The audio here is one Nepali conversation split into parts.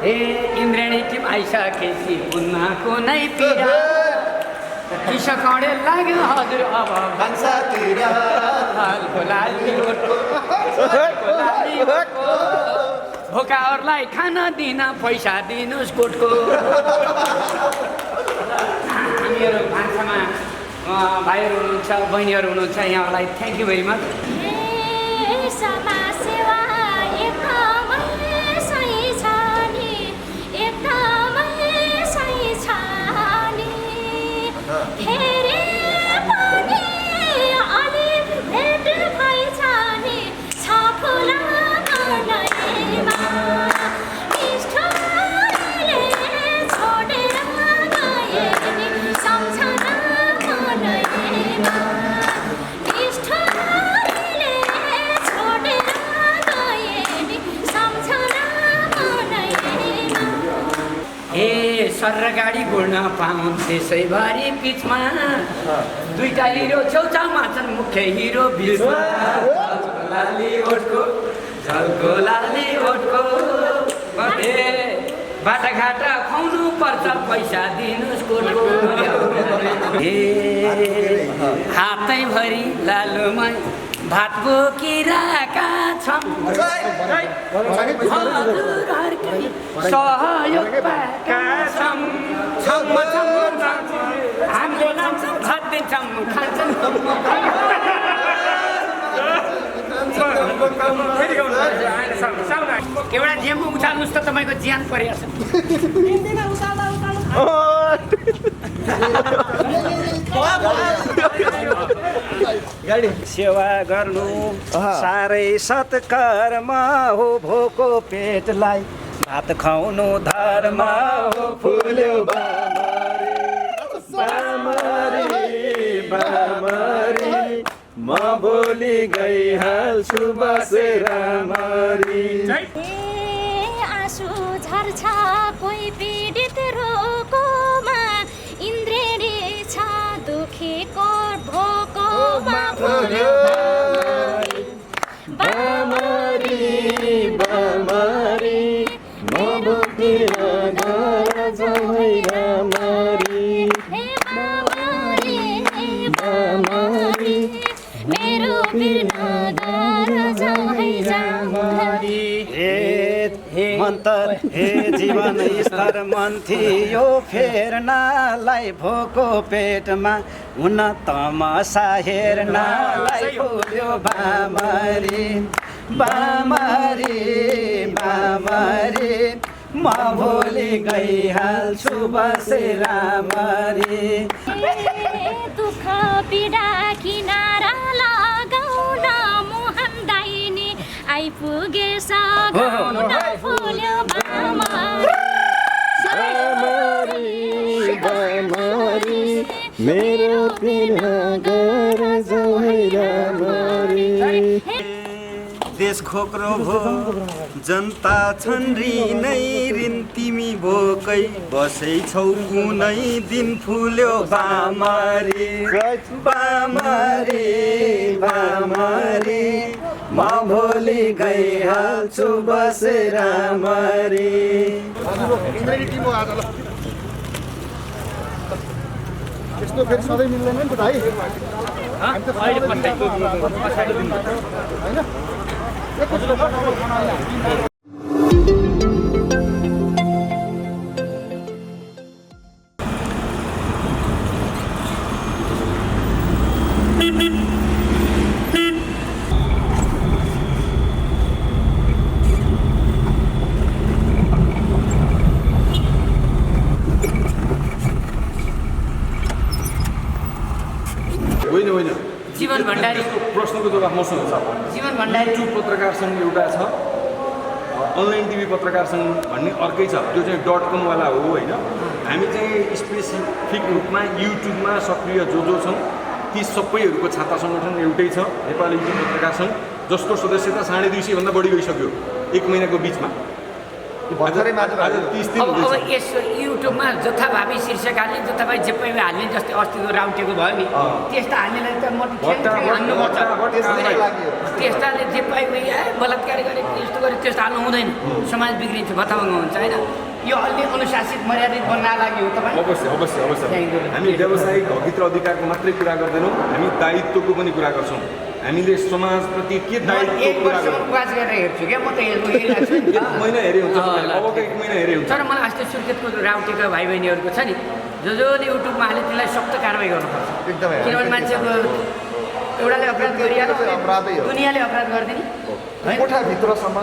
ए इन्द्रेणी टिम आइसकेपछि पुन्हा कुनै पीडा किसो कौडे लाग्यो हजुर अब भान्सातिर लालको लाली ओठको भोकाहरूलाई खान दिन पैसा दिनुहोस् कोटको हामीहरू भान्सामा भाइहरू हुनुहुन्छ बहिनीहरू हुनुहुन्छ यहाँहरूलाई thank you very much sir गाडी घुड्न पाउन् त्यसैभरि बिचमा दुईटा हिरो छेउछाउमा छन् मुख्य हिरो बिचमा लाली ओठको झल्को लाली ओठको बाटाघाटा खुवाउनु पर्छ पैसा दिनुहोस् कोटको हातैभरि लालुमै भात बोकिरहेका छौँ हजुरहरूकै सहयोग पाएका छौँ हामीले लान्छौँ भात दिन्छौँ खान्छौँ एउटा जेममा उचाल्नुहोस् त तपाईँको ज्यान परेको सेवा गर्नु साह्रै सत्कर्म हो भोको पेटलाई भात खुवाउनु धर्म हो फुल्यो बामरी म भोलि गइहाल्छु बसेर मरी आँसु झर्छ कोही पीडित रोगमा इन्द्रेणी छ दुखीको भोकोमा बामरी म बोकेर घर जाउँ रामरी मेरो बिना घर जाउँ रामरी मन्तर हे जीवन स्तर मन थियो फेर्नलाई भोको पेटमा हुन तमासा हेर्नलाई फुल्यो बामरी म भोलि गइहाल्छु बसेर मरी दुःख पीडा किनारा लगाउन मोहन दाइनी आइपुगे सगाउन फुल्यो बामरी मेरो बिना घर जाउँ रामरी देश खोक्रो भो जनता छन् ऋणै ऋण तिमी भोकै बसै छौ कुनै दिन फुल्यो बामरी म भोलि गइहाल्छु बसेर मरी यस्तो फेरि सधैँ मिल्दैन नि त भाइ होइन जीवन भण्डारी प्रश्नको जवाफ मसँग छ। जीवन भण्डारी युट्युब पत्रकार सङ्घ एउटा छ, अनलाइन टिभी पत्रकार सङ्घ भन्ने अर्कै छ, त्यो चाहिँ .com वाला हो होइन। हामी चाहिँ स्पेसिफिक रूपमा युट्युबमा सक्रिय जो छौँ ती सबैहरूको छाता सङ्गठन एउटै छ, नेपाली युट्युब पत्रकार सङ्घ, जसको सदस्यता 250 भन्दा बढी गइसक्यो 1 महिनाको बिचमा। भर्खरै मात्र आज 30 दिन अब हुँदैछ यस युट्युबमा जथाभावी शीर्षक हाल्ने जथाभावी जे पनि हाल्ने जस्तै अस्तिको राउटेको भयो नि त्यस्ता हाल्नेलाई त म हाल्नुपर्छ त्यसमै लाग्यो त्यस्ताले जे पाइ बलात्कार गरेको यस्तो गरेको त्यस्तो हाल्नु हुँदैन समाज बिग्रिन्छ भत्ताभङ्ग हुन्छ होइन यो अलि अनुशासित मर्यादित बन्न लाग्यो तपाईँ अवश्य अवश्य अवश्य हामी व्यावसायिक हक र अधिकारको मात्रै कुरा गर्दैनौँ हामी दायित्वको पनि कुरा गर्छौँ हामीले समाजप्रति के दायित्व एक कुरा वर्षमा वाच गरेर हेर्छु क्या म त हेरिरहेको छु नि एक महिना हेरे हुन्छ अबको एक महिना हेरे हुन्छ तर मलाई अस्ति सुर्खेतको राउटेका भाइ बहिनीहरूको छ नि जसले युट्युबमा हाले त्यसलाई सख्त कारवाही गर्नुपर्छ एकदमै किनभने मान्छेको एउटाले अपराध गरिहाल्यो अपराधै हो दुनियाँले अपराध गरिदिने कोठाभित्रसम्म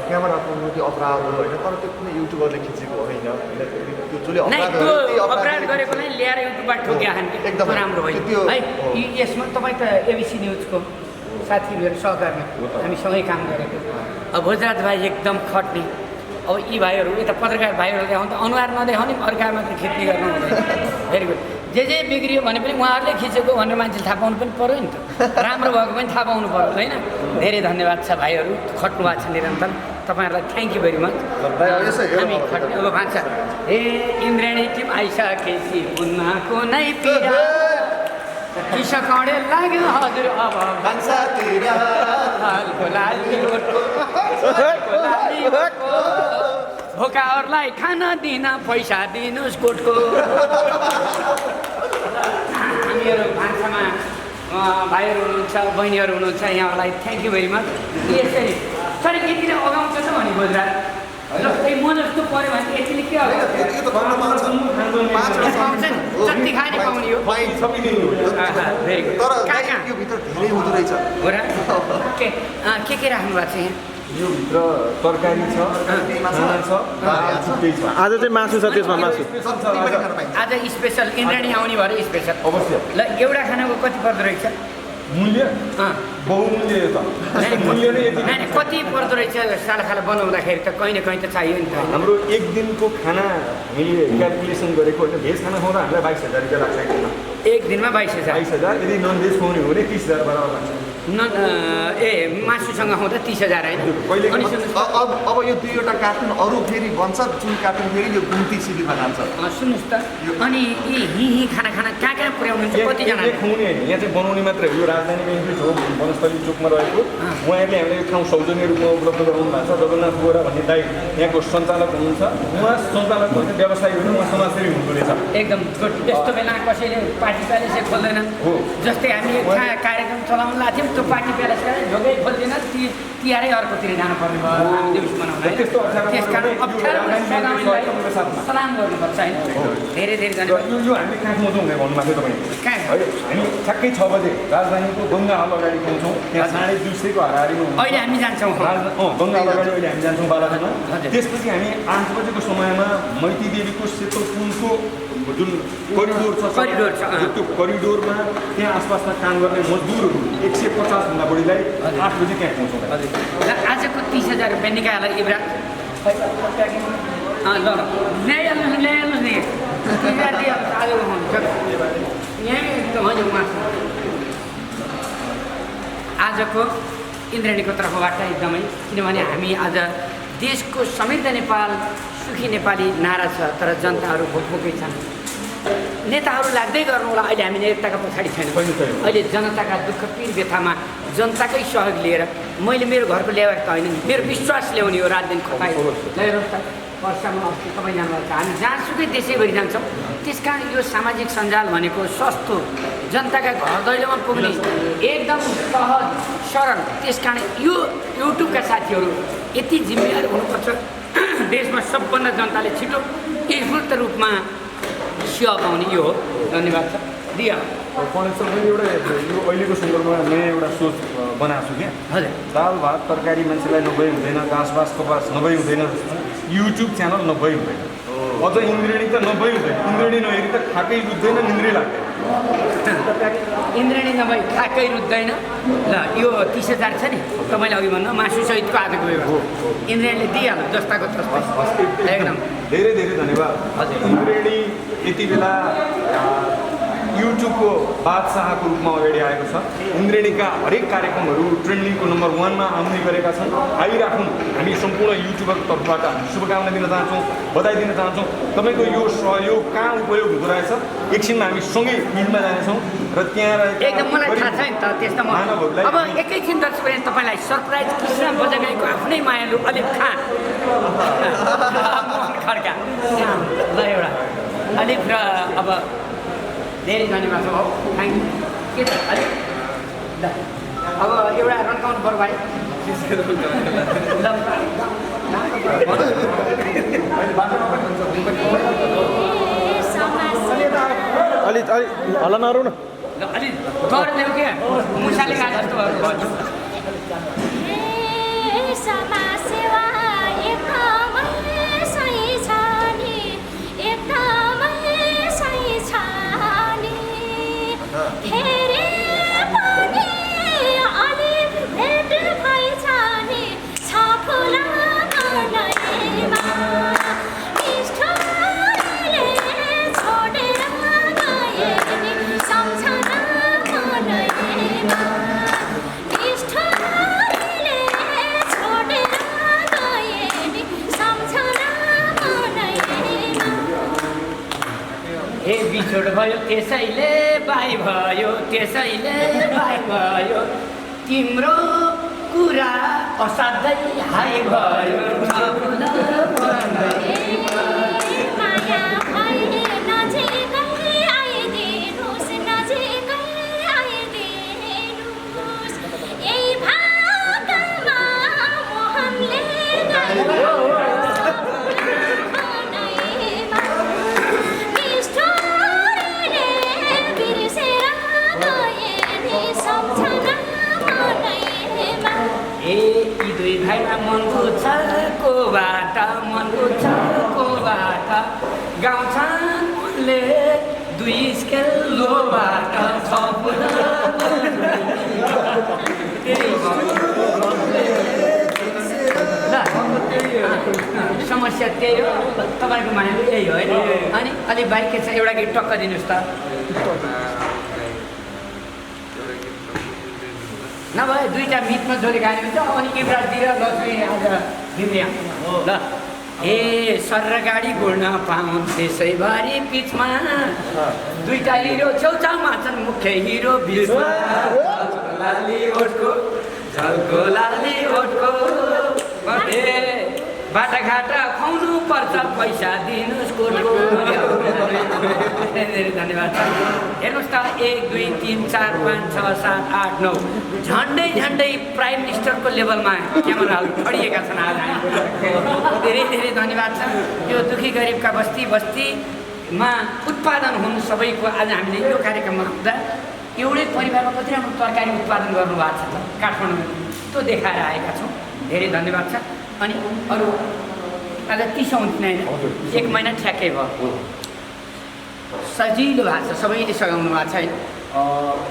क्यामेरा पुग्नु त्यो अपराध हो होइन तर त्यो कुनै युट्युबरले खिचेको होइन त्यो जसले नै अपराध त्यो गर्यो, त्यो अपराध गरेकोलाई ल्याएर युट्युबबाट ठोकिया खाने एकदमै। राम्रो होइन त्यो- है यसमा तपाईँ त एबिसी न्युजको साथीहरू सहकर्मी हामी सँगै काम गरेको अब भोजराज भाइ एकदम खट्ने अब यी भाइहरू यता पत्रकार भाइहरू देखाउनु त अनुहार नदेखाउने अर्का मात्र खिच्ने गर्नु हुँदैन भेरी गुड जे बिग्रियो भने पनि उहाँहरूले खिचेको भनेर मान्छेले थाहा पाउनु पनि पऱ्यो नि त राम्रो भएको पनि थाहा पाउनु पऱ्यो होइन धेरै धन्यवाद छ भाइहरू खट्नु भएको छ निरन्तर तपाईँहरूलाई थ्याङ्क यू भेरी मच हामी खट्ने अब भान्सा ए इन्द्रेणी टिम आइसकेपछि उन्नाको नै पीडा किसकौडे लाग्यो हजुर अब भान्सातिर लालको लाली ओठको, लालको लाली ओठको, भोकाहरूलाई खान दिन पैसा दिनुहोस् कोटको हामीहरू भान्सामा भाइहरू हुनुहुन्छ बहिनीहरू हुनुहुन्छ यहाँलाई थ्याङ्क यू भेरी मच यसरी तर यति नै अगाउँछ त भने बोजरा जस्तै म जस्तो पऱ्यो भने यतिले के हो पाउँछ नि जति खाने पाउने हो भेरी गुड तर कहाँ कहाँ यो भित्र धेरै हुँदो रहेछ हो र के राख्नु भएको छ यहाँ यो भित्र तरकारी छ खाना छ दाल छुट्टै छ आज चाहिँ मासु छ त्यसमा मासु आज स्पेसल इन्द्रेणी आउने भएर स्पेसल अवश्य ल एउटा खानाको कति पर्दो रहेछ मूल्य अँ बहुमूल्य यो त मूल्य नै यति नानी कति पर्दो रहेछ सालाखाला बनाउँदाखेरि त कहीँ न कहीँ त चाहियो नि त होइन हाम्रो एक दिनको खाना हामीले क्यालकुलेसन गरेको होइन भेज खाना खुवाउँदा हामीलाई 22,000 रुपियाँ लाग्छ एक दिनमा एक दिनमा 22,000 22,000 यदि नन भेज खुवाउने हो भने 30,000 बराबर लाग्छ मासुसँग आउँदा 30,000 होइन कहिले अनि सुन्नुहोस् अब यो दुईवटा कार्टुन अरू फेरि बन्छ जुन कार्टुन फेरि यो गुम्ती शिविरमा जान्छ सुन्नुहोस् त अनि यी खाना कहाँ पुर्याउनुहुन्छ कतिजना खुवाउने होइन यहाँ चाहिँ बनाउने मात्रै हो यो राजधानीको इन्ट्री हो वनस्थली चोकमा रहेको उहाँहरूले हामीले यो ठाउँ सौजन्य रूपमा उपलब्ध गराउनु भएको छ जगन्नाथ गोरा भन्ने दाइ यहाँको सञ्चालक हुनुहुन्छ उहाँ सञ्चालक होइन व्यवसायी होइन उहाँ समाजसेवी हुनुहुँदो रहेछ एकदम गुड त्यस्तो बेला कसैले पार्टी प्यालेसै खोल्दैन जस्तै हामी एक कार्यक्रम चलाउनु लाग्थ्यौँ त्यो पार्टी प्यालेस ढोकै खोल्दैन तिहारै अर्कोतिर जानुपर्ने भयो हामी देउसी मनाउन त्यस्तो अप्ठ्यारो त्यस कारण अप्ठ्यारो सलाम गर्नुपर्छ होइन धेरै धेरै धन्यवाद यो हामीले कहाँ खुवाउँछौँ भनेर भन्नुभएको थियो तपाईँले कहाँ होइन हामी ठ्याक्कै 6 बजे राजधानीको गङ्गा हल अगाडि खुवाउँछौँ त्यहाँ 2:30 को हाराहारीमा हुन्छ अहिले हामी जान्छौँ गङ्गा हल अगाडि अहिले हामी जान्छौँ बालाजीमा त्यसपछि हामी 8 बजेको समयमा मैती देवीको सेतो पुलको जुन करिडोर छ त्यो करिडोरमा त्यहाँ आसपासमा काम गर्ने मजदुरहरू 150 भन्दा बढीलाई 8 बजे त्यहाँ पहुँछौँ ल आजको 30,000 रुपियाँ निकालेर इब्रा ल ल्याइहाल्नुहोस् नि आजको हुन्छ यहीँ एकदम हजुर मासु आजको इन्द्रेणीको तर्फबाट एकदमै किनभने हामी आज देशको समृद्ध नेपाल सुखी नेपाली नारा छ तर जनताहरू भोकभोकै छन् नेताहरू लाग्दै गर्नु होला अहिले हामी नेताका पछाडि छैन अहिले जनताका दुःख पीर व्यथामा जनताकै सहयोग लिएर मैले मेरो घरको ल्याएको त होइन नि मेरो विश्वास ल्याउने हो रात दिन खटाइ ल्याइरहोस् त वर्षमा अस्ति तपाईँ जानुभएको छ हामी जहाँसुकै देशैभरि जान्छौँ त्यस कारण यो सामाजिक सञ्जाल भनेको सस्तो जनताका घर दैलोमा पुग्ने एकदम सहज सरल त्यस कारण यो युट्युबका साथीहरू यति जिम्मेवार हुनुपर्छ देशमा सबभन्दा जनताले छिटो एकजुट रूपमा सेवा पाउने यो हो धन्यवाद छ दिया पढेछ मैले एउटा यो अहिलेको सन्दर्भमा नयाँ एउटा सोच बनाएको छु क्या हजुर दाल भात तरकारी मान्छेलाई नभई हुँदैन घाँसबास कपास नभई हुँदैन युट्युब च्यानल नभई हुँदैन अझ इन्द्रेणी त नभई हुँदैन इन्द्रेणी नहेरी त खाकै रुच्दैन निन्द्रै लाग्दैन इन्द्रेणी नभई खाकै रुच्दैन ल यो 30,000 छ नि तपाईँले अघि भन्नु मासुसहितको आजको व्यवहार इन्द्रेणीले दिइहाल्नु जस्ताको तस्तै एकदम धेरै धेरै धन्यवाद हजुर इन्द्रेणी यति बेला युट्युबको बादशाहको रूपमा अगाडि आएको छ। इन्द्रेणीका हरेक कार्यक्रमहरू ट्रेन्डिङको नम्बर 1 मा आउने गरेका छन्। आइराखौँ। हामी सम्पूर्ण युट्युबरको तर्फबाट शुभकामना दिन चाहन्छौँ, बधाई दिन चाहन्छौँ। तपाईँको यो सहयोग कहाँ उपयोग हुँदो रहेछ एकछिनमा हामी सँगै फिल्डमा जानेछौँ र त्यहाँ एकदम मलाई थाहा छ नि त त्यस्तो म अब एकैछिन दर्शकले तपाईँलाई सरप्राइज कृष्ण बजागाईको आफ्नै मायालु अलिफ खान मोहन खड्का ल एउटा अलिफ र अब धेरै धन्यवाद छ। हो थ्याङ्क यू। के छ अलिफ ल अब एउटा रन्काउन्ट बरु भाइ अलि हल्ला नरौ न अलिक डर ल्याउ क्या मुसाले गए जस्तो भयो। समाजसेवा एकदमै सही छ नि, एकदमै सही छ नि। फेरि पनि अलिक भेट भइछ नि, छ फुला मनैमा। निष्ठुरले छोडेर गए नि, सम्झना मनैमा। निष्ठुरले छोडेर गए नि, सम्झना मनैमा। हे बिछोड भयो त्यसैले बाई भयो, त्यसैले बाई भयो। तिम्रो कुरा असाध्यै हाई भयो। माया भए नजिकै आइदिनुहोस्, नजिकै आइदिनुहोस्। यही भागमा मोहनले गयो मनैमा। निष्ठुरले बिर्सेर गए नि, सम्झना मनैमा। ए यी दुई भाइमा मनको छ कोबाट, मनको छ कोबाट गाउँछन् उनले दुई स्केल लोबाट। छ फुला समस्या त्यही हो तपाईँको मानेको यही हो होइन। अनि अलिक बाइक के छ एउटा गीत टक्क दिनुहोस् त। नभए दुईवटा मिटमा जोडी गाने हुन्छ। अनि युवराजतिर लक्ष्मी आज दिव्या ल ए सर गाडी घुड्न पाउँ त्यसैभरि पिचमा दुईटा हिरो छेउछाउमा छन् मुख्य हिरो बिचमा। लाली ओठको झल्को लाली ओठको बाटाघाटा खुवाउनु पर्छ पैसा दिनुहोस् कोटको। धेरै धन्यवाद छ। हेर्नुहोस् त 1 2 3 4 5 6 7 8 9 झन्डै झन्डै प्राइम मिनिस्टरको लेभलमा क्यामेराहरू खडिएका छन् आज। धेरै धेरै धन्यवाद छ। यो दुखी गरिबका बस्ती बस्तीमा उत्पादन हुनु सबैको आज हामीले यो कार्यक्रममा हुँदा एउटै परिवारमा कति राम्रो तरकारी उत्पादन गर्नुभएको छ त काठमाडौँ त्यो देखाएर आएका छौँ। धेरै धन्यवाद छ। अनि अरू आज 30 नै 1 महिना ठ्याक्कै भयो। सजिलो भएको छ, सबैले सघाउनु भएको छ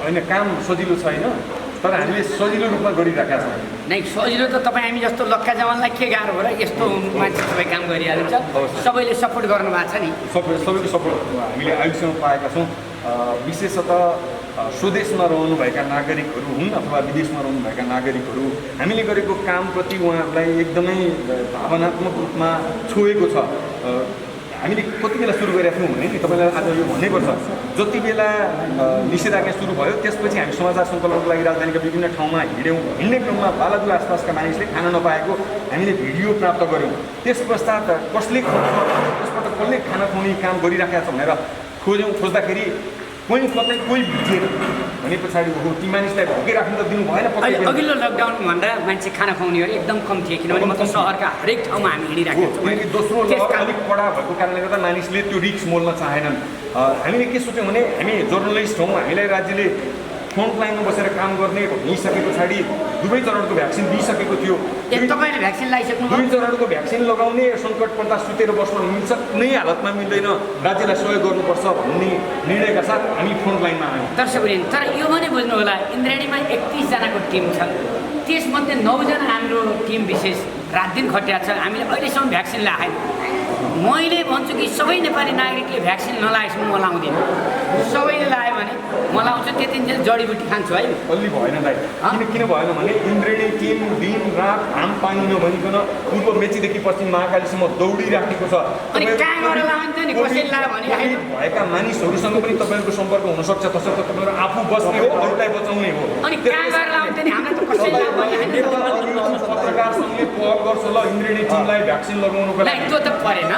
होइन काम सजिलो छैन तर हामीले सजिलो रूपमा गरिरहेका छौँ। नै सजिलो त तपाईँ हामी जस्तो लक्का जवानलाई के गाह्रो हो र यस्तो मान्छे सबै काम गरिहाल्छ। सबैले सपोर्ट गर्नुभएको छ नि। सबैको सपोर्ट हामीले अहिलेसम्म पाएका छौँ। विशेषतः स्वदेशमा रहनुभएका नागरिकहरू हुन् अथवा विदेशमा रहनुभएका नागरिकहरू हामीले गरेको कामप्रति उहाँहरूलाई एकदमै भावनात्मक रूपमा छोएको छ। हामीले कति बेला सुरु गरेका थियौँ भने नि तपाईँलाई आज यो भन्नैपर्छ। जति बेला निषेधाज्ञा सुरु भयो त्यसपछि हामी समाचार सङ्कलनको लागि राजधानीका विभिन्न ठाउँमा हिँड्ने क्रममा बालाजु आसपासका मानिसले खान नपाएको हामीले भिडियो प्राप्त गऱ्यौँ। त्यस पश्चात त्यसबाट कसले खाना खुवाउने काम गरिराखेका छ भनेर खोज्दाखेरि कोही कतै कोही भिजेर भने पछाडि हो ती मानिसलाई भोगिराख्नु त दिनु भएन। अघिल्लो लकडाउनभन्दा मान्छे खाना खुवाउने एकदम कम थिए किनभने म त सहरका हरेक ठाउँमा हामी हिँडिराखेको छौँ। दोस्रो लहर अलिक कडा भएको कारणले गर्दा मानिसले त्यो रिस्क मोल्न चाहेनन्। हामीले के सोच्यौँ भने हामी जर्नलिस्ट हौँ, हामीलाई राज्यले फ्रन्ट लाइनमा बसेर काम गर्ने भनिसके पछाडि दुवै चरणको भ्याक्सिन दिइसकेको थियो। तपाईँले भ्याक्सिन लगाइसक्नु? दुई चरणको भ्याक्सिन लगाउने सङ्कट पर्दा सुतेर बस्न मिल्छ, कुनै हालतमा मिल्दैन, राज्यलाई सहयोग गर्नुपर्छ भन्ने निर्णयका साथ हामी फ्रन्ट लाइनमा आयौँ। दर्शकवृन्द, तर यो पनि बुझ्नु होला इन्द्रेणीमा 31 जनाको टिम छ। त्यसमध्ये 9 जना हाम्रो टिम विशेष रात दिन खटिया छ। हामीले अहिलेसम्म भ्याक्सिन लगाएन। मैले भन्छु कि सबै नेपाली नागरिकले भ्याक्सिन नलागेसम्म म लाउँदिनँ। सबैले लगायो भने म लाउँछु, त्यतिन्जेल जडीबुटी खान्छु है। अलि भएन दाइ, किन भएन भने इन्द्रेणी टिम दिन रात घाम पानी नभनिकन पूर्व मेचीदेखि पश्चिम महाकालीसम्म दौडिराखेको छ। अनि कहाँ गएर लान्छ नि, कसैले लायो भने होइन। भएका मानिसहरूसँग पनि तपाईँहरूको सम्पर्क हुनसक्छ, तसर्थ तपाईँहरू आफू बस्ने हो, अरूलाई बचाउने हो। अनि कहाँ गएर लाउँछ नि, हामीलाई त कसैले लायो भने होइन। पत्रकार सङ्घले पहल गर्छ ल इन्द्रेणी टिमलाई भ्याक्सिन लगाउनुको लागि। त्यो त परेन,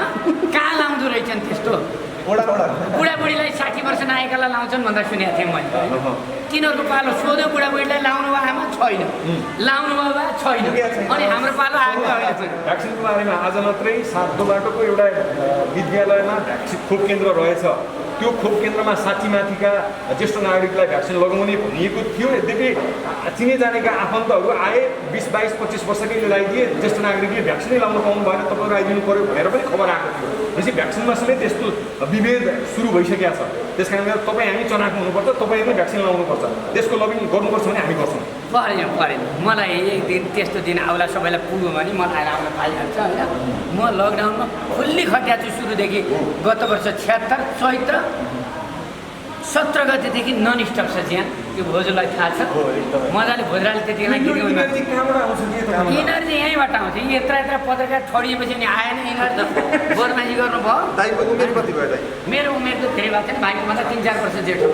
कहाँ लाउँदो रहेछन् त्यस्तो। बुढाबुढीलाई 60 वर्ष नागरिकलाई लाउँछन् भन्दा सुनेको थिएँ मैले। तिनीहरूको पालो सोध्यो, बुढाबुढीलाई लाउनु भएमा छैन, लाउनु भयो छैन। अनि हाम्रो पालो आएको होइन। भ्याक्सिनको बारेमा आज मात्रै 7 बाटोको एउटा विद्यालयमा भ्याक्सिन खोप केन्द्र रहेछ। त्यो खोप केन्द्रमा 60 माथिका ज्येष्ठ नागरिकलाई भ्याक्सिन लगाउने भनिएको थियो। यद्यपि चिने जानेका आफन्तहरू आए, 20, 22, 25 वर्षकैले लगाइदिए, ज्येष्ठ नागरिकले भ्याक्सिनै लाउनु पाउनु भएन, तपाईँहरू आइदिनु पऱ्यो भनेर पनि खबर आएको थियो। भनेपछि भ्याक्सिनमा समेत त्यस्तो विभेद सुरु भइसकेको छ। त्यस कारणले तपाईँ हामी चनाखो हुनुपर्छ, तपाईँहरूले भ्याक्सिन लाउनुपर्छ, त्यसको लबिङ गर्नुपर्छ भने हामी गर्छौँ। परेन। मलाई एक दिन त्यस्तो दिन आउला, सबैलाई पुग्यो भने मलाई आउन पाइहाल्छ होइन। म लकडाउनमा फुल्ली खटिया छु सुरुदेखि। गत वर्ष 76 चैत्र 17 गतेदेखि नन स्टप छ ज्यान। त्यो भोजुलाई थाहा छ, मजाले भोजराले त्यतिखेर इनर्जी यहीँबाट आउँछ। यत्रा पत्रकार छोडिएपछि नि आएन इनर्जी, बोरमाजी गर्नुभयो। मेरो उमेर त धेरै भएको छैन, भाइको भन्दा 3-4 वर्ष जेठो।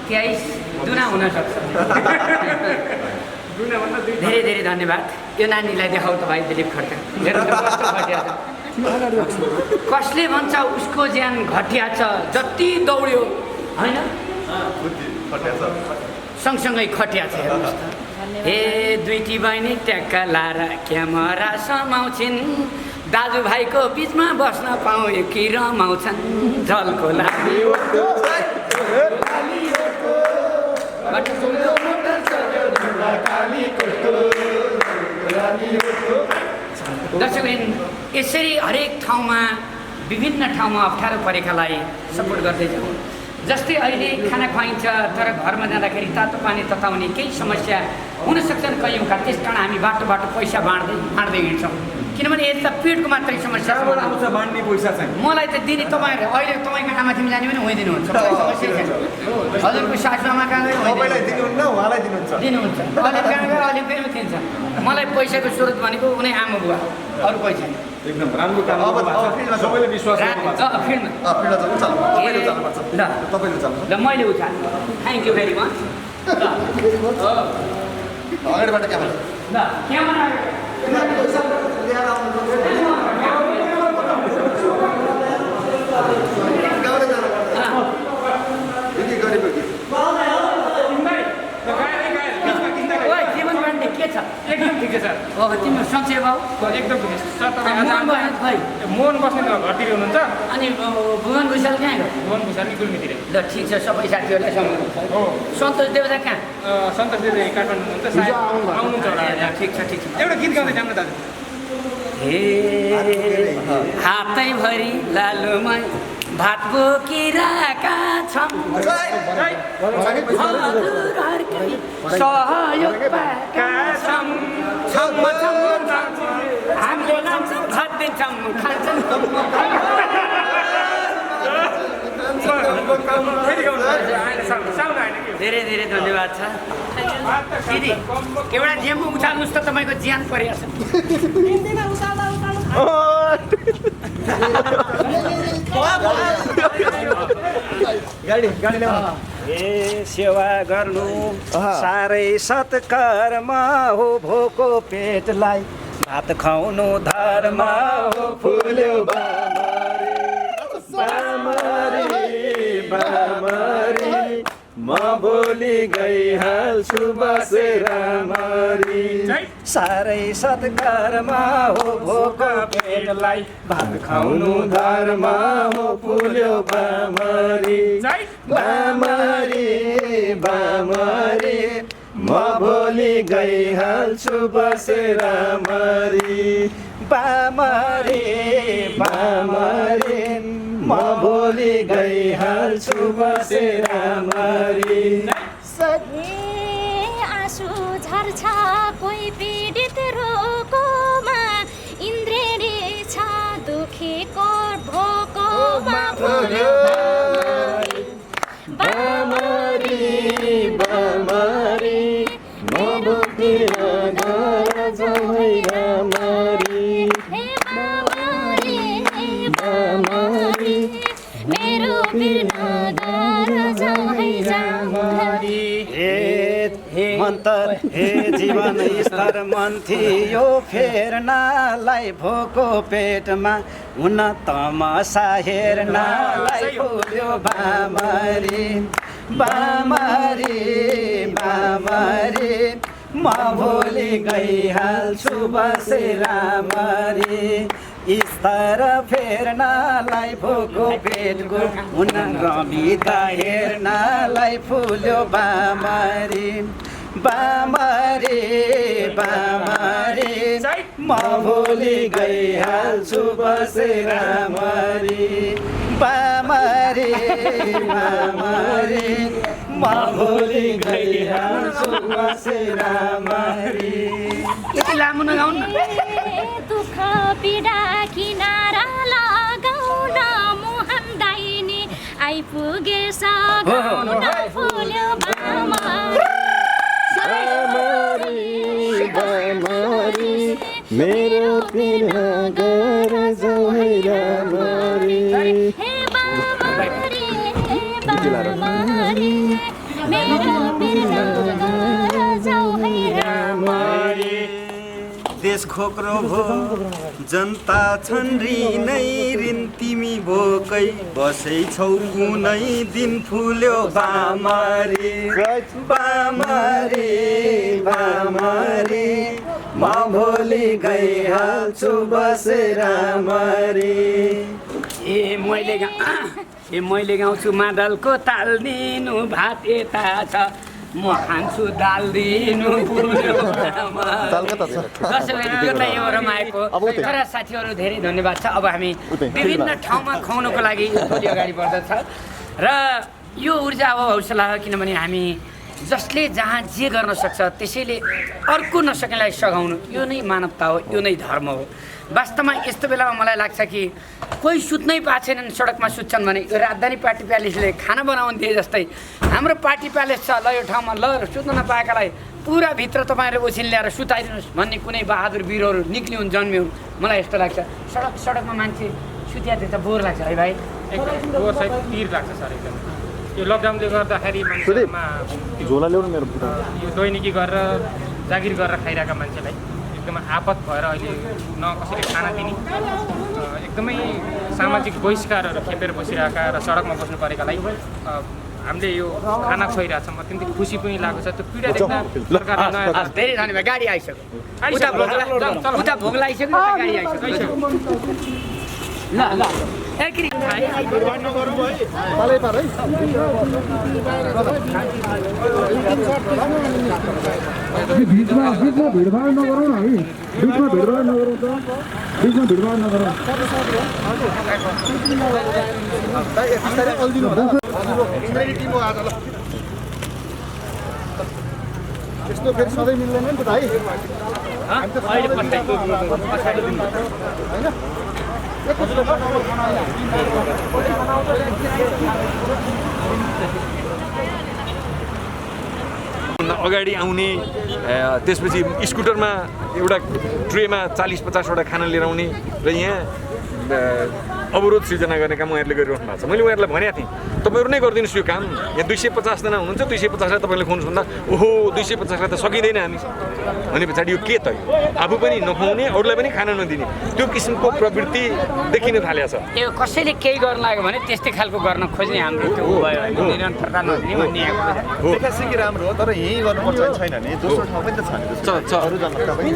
23 दुना हुनसक्छ। धेरै धेरै धन्यवाद। यो नानीलाई देखाउ त भाइ दिलीप खड्का, कस्तो घटिया छ। कसले भन्छ उसको ज्यान घटिया छ, जति दौड्यो होइन सँगसँगै खटिया छ। हेर्नुहोस् त, हे दुईटी बहिनी ट्याक्का लाएर क्यामेरा समाउँछिन्, दाजुभाइको बिचमा बस्न पाउँ कि रमाउँछन्। झल्को लागि दर्शकवृन्द, यसरी हरेक ठाउँमा विभिन्न ठाउँमा अप्ठ्यारो परेकालाई सपोर्ट गर्दै जाउँ। जस्तै अहिले खाना खुवाइन्छ तर घरमा जाँदाखेरि तातो पानी तताउने केही समस्या हुन सक्छन् कैयौँका, त्यस कारण हामी बाटो पैसा बाँड्दै हिँड्छौँ। किनभने यता पेटको मात्रै समस्या आउँछ, बाँड्ने पैसा चाहिँ मलाई त दिने तपाईँहरू अहिले तपाईँको आमा तिमी जाने पनि होइदिनुहुन्छ, समस्या छैन। हजुरको सासु आमा कहाँ गयो दिनुहुन्छ, अहिले कहाँ गएर अहिले फेरि दिन्छ। मलाई पैसाको स्रोत भनेको उनी आमा बुवा, अरू पैसा एकदम राम्रो काम सबैले विश्वास ल मैले उठा। Thank you very much. अगाडिबाट क्यामेरा ल क्यामेरा के छ? एकदम ठिकै छ। तिम्रो सन्चै भाउ एकदम ठिकै छ सर। तपाईँ मोहन बस्ने घरतिर हुनुहुन्छ? अनि भुवन भुषाल कहाँ गयो? मोहन भुषाल गुल्मीतिर। ल ठिक छ, सबै साथीहरूलाई सम्झनुहुन्छ। सन्तोष देवता कहाँ? सन्तोष देव काठमाडौँ हुनुहुन्छ, सायद आउनुहुन्छ होला। ठिक छ। एउटा गीत गाउँदै जानु दाजु। हे हातैभरि लालुमै भात बोकिरहेका छौँ, हजुरहरूकै सहयोग पाएका छौँ। हामीले लान्छौँ, भात दिन्छौँ, खान्छौँ। धेरै धेरै धन्यवाद छ दिदी। एउटा जेम्बु उचाल्नुहोस् त, तपाईँको ज्यान परिरहेछ। ए सेवा गर्नु साह्रै सत्कर्म हो, भोको पेटलाई भात खुवाउनु धर्म हो। फुल्यो बामरी म भोलि गइहाल्छु बसेर मरी। साह्रै सत्कर्म हो, भोको पेटलाई भात खुवाउनु धर्म हो। फुल्यो बामरी म भोलि गइहाल्छु बसेर मरी। बामरी म भोलि गइहाल्छु बसेर मरी। आँसु झर्छ कोही पीडित रोगमा मन्तर हे जीवन स्तर मन थियो फेर्नलाई भोको पेटमा हुन तमासा हेर्नलाई फुल्यो बामरी बामरी बामरी म भोलि गइहाल्छु बसेर मरी स्तर फेर्नलाई भोको पेटको हुन रमिता हेर्नलाई फुल्यो बामरी बामरी बामरी म भोलि गइहाल्छु बसेर मरी बामरी बामरी म भोलि गइहाल्छु बसेर मरी। यति लामो नगाउनु न। दुःख पीडा किनारा लगाउन मोहन दाइनी आइपुगे सघाउन फुल्यो बामरी बामरी मेरो बिना गर जाऊ है रामरी। हे बामरी मेरो बिना गर जाऊ है रामरी। देश खोक्रो भो जनता छन् ऋणै ऋण तिमी भोकै बसेछौ कुनै दिन फुल्यो बामरी बामरी बामरी म भोलि गइहाल्छु बसेर मरी। मैले गाउँछु मादलको ताल दिनु भात यता छ म खान्छु दाल दिनु फुल्यो यो रमाएको तर साथीहरू धेरै धन्यवाद छ। अब हामी विभिन्न ठाउँमा खुवाउनुको लागि भोलि अगाडि बढ्दछ र यो ऊर्जा अब हौसला हो किनभने हामी जसले जहाँ जे गर्न सक्छ त्यसैले अर्को नसकेलाई सघाउनु यो नै मानवता हो, यो नै धर्म हो। वास्तवमा यस्तो बेलामा मलाई लाग्छ कि कोही सुत्नै पाएको छैनन् सडकमा सुत्छन् भने यो राजधानी पार्टी प्यालेसले खाना बनाउनु दिए जस्तै हाम्रो पार्टी प्यालेस छ ल यो ठाउँमा ल सुत्न नपाएकालाई पुरा भित्र तपाईँहरूले ओछिन ल्याएर सुताइदिनुहोस् भन्ने कुनै बहादुर वीरहरू निक्लिउन् जन्मिउन् मलाई यस्तो लाग्छ। सडकमा मान्छे सुत्या त्यो त बोर लाग्छ है भाइ, एकदम बोर सहित पिर लाग्छ सर एकदम। यो लकडाउनले गर्दाखेरि मान्छेमा झोला ल्याउनु मेरो यो दैनिकी गरेर जागिर गरेर खाइरहेका मान्छेलाई एकदमै आपत भएर अहिले न कसैले खाना दिने एकदमै सामाजिक बहिष्कारहरू खेपेर बसिरहेका र सडकमा बस्नु परेकालाई हामीले यो खाना खुवाइरहेको छौँ। अत्यन्तै खुसी पनि लागेको छ। त्यो पीडा देख्दा सरकारले नयाँ धेरै धन्यवाद। गाडी आइसक्यो, उता भोग लागिसक्यो, गाडी आइसक्यो। ल ल एकरी बीचमा भिडभाड नगरौँ न है, बीचमा भिडभाड नगरौँ त, बीचमा भिडभाड नगरौँ। यस्तो फेरि सधैँ मिल्दैन नि त भाइ। अगाडि आउने त्यसपछि स्कुटरमा एउटा ट्रेमा 40-50वटा खाना लिएर आउने र यहाँ अवरोध सृजना गर्ने काम उहाँहरूले गरिरहनु भएको छ। मैले उहाँहरूलाई भनेको थिएँ तपाईँहरू नै गरिदिनुहोस् यो काम। यहाँ 250जना हुनुहुन्छ, 250लाई तपाईँले खुवाउनुहोस् भन्दा ओहो 250लाई त सकिँदैन हामी भने पछाडि यो के त आफू पनि नखुवाउने अरूलाई पनि खाना नदिने त्यो किसिमको प्रवृत्ति देखिन थालेको छ। यो कसैले केही गर्न लाग्यो भने त्यस्तै खालको गर्न खोज्ने हाम्रो त्यो भयो होइन, निरन्तरता नदिने भन्ने हो। देखासिकी राम्रो हो तर यहीँ गर्नुपर्छ छैन नि, दोस्रो ठाउँ पनि त छ अरू जनता पनि।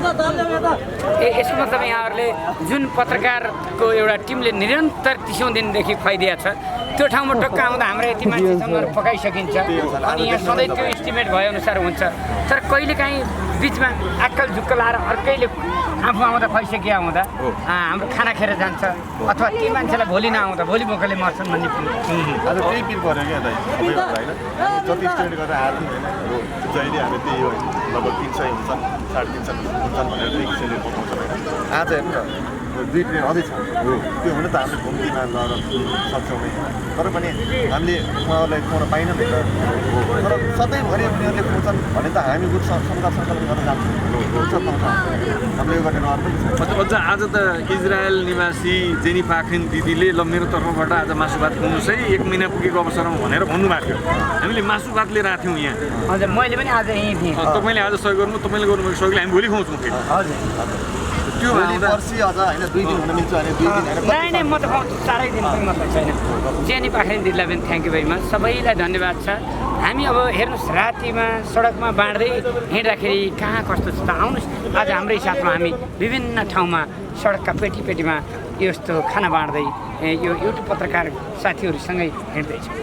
यसको मतलब यहाँहरूले जुन पत्रकारको एउटा टिमले निरन्तर 30औं दिनदेखि खुवाइदिएको छ त्यो ठाउँमा टक्क आउँदा हाम्रो यति मान्छेसँग पकाइसकिन्छ अनि यहाँ सधैँ त्यो इस्टिमेट भएअनुसार हुन्छ। तर कहिलेकाहीँ बिचमा आक्कल झुक्क लाएर अर्कैले आफू आउँदा खुवाइसकिया हुँदा हाम्रो खाना खेर जान्छ अथवा ती मान्छेलाई भोलि नआउँदा भोलि भोकले मर्छन् भन्ने आज त्यही पिर पऱ्यो क्या दाइ होइन। जति स्टुडेन्ट गरेर आएको थियौँ होइन, जहिले हामी त्यही हो लगभग 300 हुन्छन् 350 हुन्छन् भनेर एक किसिमले पकाउँछन् होइन। आज हेर्नु न दुई ट्रेन अझै छ त्यो हुन त हामीले घुम्तीमा गएर सक्छौँ नै तर पनि हामीले उहाँहरूलाई खुवाउन पाइनँ नि त तर सधैँभरि उनीहरूले खुवाउँछन् भने त हामी ग्रुप सङ्कलन गर्न जान्छौँ हामीले यो गर्ने रहर पनि छ अझ आज त इजरायल निवासी जेनी पाखरिन दिदीले ल मेरो तर्फबाट आज मासु भात खुवाउनुहोस् है 1 महिना पुगेको अवसरमा भनेर भन्नुभएको थियो हामीले मासु भात लिएर आएको थियौँ यहाँ हजुर मैले पनि आज यहीँ थिएँ तपाईँले आज सहयोग गर्नु तपाईँले गर्नुभएको सहयोगले हामी भोलि खुवाउँछौँ फेरि त्यो भन्दा पर्सि अझ होइन 2 दिन हुन मिल्छ भने 2 दिन नै म त पाउँछु 4 दिन पनि मतलब छैन जेनी पाखरिन दिदीलाई पनि थ्याङ्क यू भेरी मच सबैलाई धन्यवाद छ हामी अब हेर्नुहोस् रातिमा सडकमा बाँड्दै हिँड्दाखेरि कहाँ कस्तो छ त आउनुहोस् आज हाम्रै साथमा हामी विभिन्न ठाउँमा सडकका पेटीमा यस्तो खाना बाँड्दै यो युट्युब पत्रकार साथीहरूसँगै हिँड्दैछौँ